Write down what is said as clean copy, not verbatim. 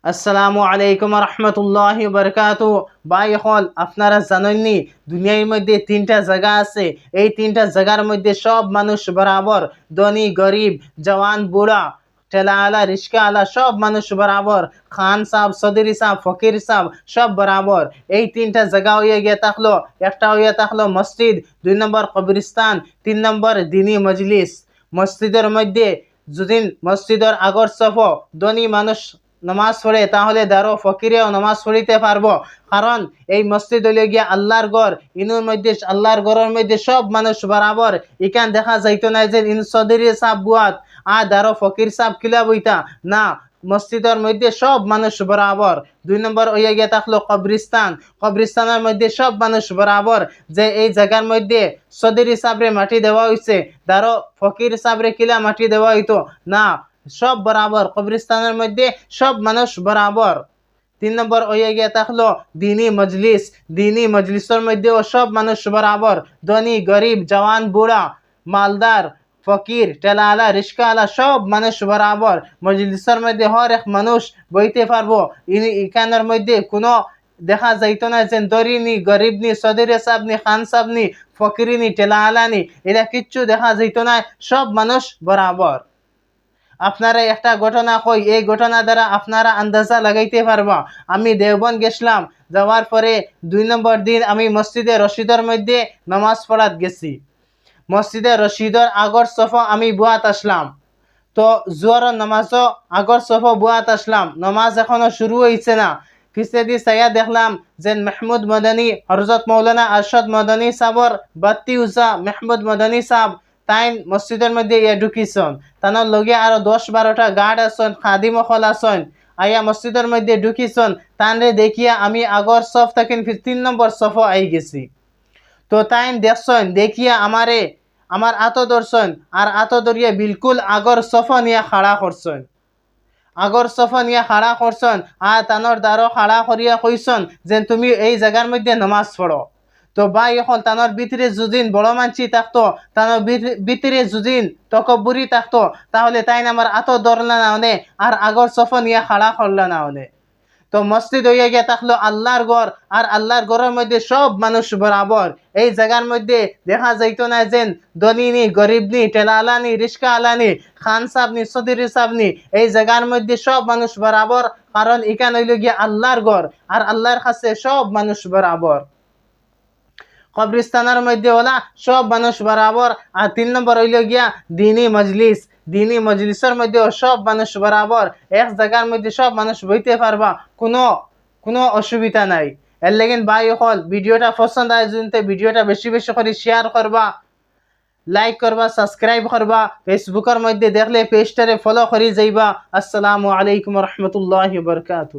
আসসালামু আলাইকুম রহমতুল্লাহি বারকাতু। ভাই হল আপনারা জানেননি দুনিয়ার মধ্যে তিনটা জায়গা আছে। এই তিনটা জায়গার মধ্যে সব মানুষ বরাবর, ধনী গরিব জওয়ান বুড়া ঠেলাওয়ালা রিস্কাওয়ালা সব মানুষ বরাবর, খান সাহেব চৌধুরী সাহেব ফকির সাহেব সব বরাবর। এই তিনটা জায়গা হয়ে গিয়ে থাকলো, একটা হয়ে থাকলো মসজিদ, 2 নম্বর কবরস্থান, 3 নম্বর দিনী মজলিস। মসজিদের মধ্যে যদি মসজিদের আগর সফ ধনী মানুষ নামাজ পড়ে তাহলে দারো ফকিরেও নামাজ পড়িতে পারবো, কারণ এই মসজিদ হইলে গিয়া আল্লাহর ঘর। ইনুর মধ্যে আল্লাহর ঘরের মধ্যে সব মানুষ বরাবর। ইকান দেখা যাইতো না যে ইন চৌধুরী সাহেব বুয়াত আর দারো ফকির সাহেব কিলা বইতা না, মসজিদের মধ্যে সব মানুষ বরাবর। 2 নম্বর হইয়া গিয়া থাকলো কবরিস্তান। কবরিস্তানের মধ্যে সব মানুষ বরাবর, যে এই জায়গার মধ্যে চৌধুরী সাহেবরে মাটি দেওয়া হয়েছে, দারো ফকির সাহেবরে কিলা মাটি দেওয়া হইতো না, সব বরাবর। কবরস্থানের মধ্যে সব মানুষ বরাবর। 3 নম্বর হয়ে গিয়ে থাকলো দিনী মজলিস। দিনী মজলিসের মধ্যেও সব মানুষ বরাবর, ধনী গরিব জওয়ান বুড়া মালদার ফকির টেলাওয়ালা রিস্কাওয়ালা সব মানুষ বরাবর। মজলিসের মধ্যে হর এক মানুষ বইতে পারবো। এখানের মধ্যে কোনো দেখা যাইতো না যে দরিনি গরিব নি চৌধুরী সাহেব নি খান সাহেব নি ফকিরি নি টেলাওয়ালা নি, এটা কিচ্ছু দেখা যাইতো না, সব মানুষ বরাবর। আপনারা একটা ঘটনা কই, এই ঘটনা দ্বারা আপনারা আন্দাজা লাগাইতে পারবা। আমি দেওবন্দ গেছিলাম, যাওয়ার পরে 2 নম্বর দিন আমি মসজিদে রশিদের মধ্যে নামাজ পড়াত গেছি। মসজিদে রশিদের আগর সফা আমি বুয়াত আসলাম, তো জোয়ারের নামাজও আগর সফা বুয়াত আসলাম, নামাজ এখনো শুরু হয়েছে না। পিছে দিয়ে চাইয়া দেখলাম যে মেহমুদ মদনী হযরত মৌলানা আরশাদ মদনী সাহর বাত্তি উজা মেহমুদ মদনী সাহেব তাই মসজিদের মধ্যে ইয়া ঢুকিছন, তানোর লগে আরো 10-12টা গার্ড আসন, খাদিম হল আসন, আইয়া মসজিদের মধ্যে ঢুকিছন। তানরে দেখিয়া আমি আগর সফ থাকেন 3 নম্বর সফ আই গেছি। তো তাই দেখছন, দেখিয়া আমার আতো ধরছন, আর আতো ধরিয়া বিলকুল আগর সফ নিয়ে খাড়া করছন, আগর সফ নিয়ে খাড়া করছন। আর তানোর দ্বারো খাড়া করিয়া কইছন যে তুমি এই জায়গার মধ্যে নামাজ পড়ো। তো ভাই এখন তানোর ভিতরে যদিন বড় মানসি থাকতো, তানোর ভিতরে যদিন তকব্বুরি থাকতো, তাহলে তাই আমার আতো ধরলা না অনে আর আগর সফ নিয়ে খাড়া করলা না অনে। তো মসজিদ হইয়া গিয়া থাকলো আল্লাহর ঘর, আর আল্লাহর ঘরের মধ্যে সব মানুষ বরাবর। এই জায়গার মধ্যে দেখা যাইতো না যে ধনী নি গরিব নি টেলাওয়ালা নি রিস্কাওয়ালা নি খান সাহেব নি চৌধুরী সাহেব নি, এই জায়গার মধ্যে সব মানুষ বরাবর, কারণ এখানে হইল গিয়া আল্লাহর ঘর আর আল্লাহর কাছে সব মানুষ বরাবর। কবরস্থানের মধ্যে ওলা সব মানুষ বরাবর। আর 3 নম্বর হইল গিয়া দিনী মজলিস। দিনী মজলিসের মধ্যে সব মানুষ বরাবর, এক জায়গার মধ্যে সব মানুষ বইতে পারবা, কোনো অসুবিধা নাই। এর লেগিন ভাই হল ভিডিওটা পছন্দ হয় যদি ভিডিওটা বেশি বেশি করে শেয়ার করবা, লাইক করবা, সাবস্ক্রাইব করবা, ফেসবুকের মধ্যে দেখলে পেজটারে ফলো করে যাইবা। আসসালামু আলাইকুম রহমতুল্লাহি বারকাতু।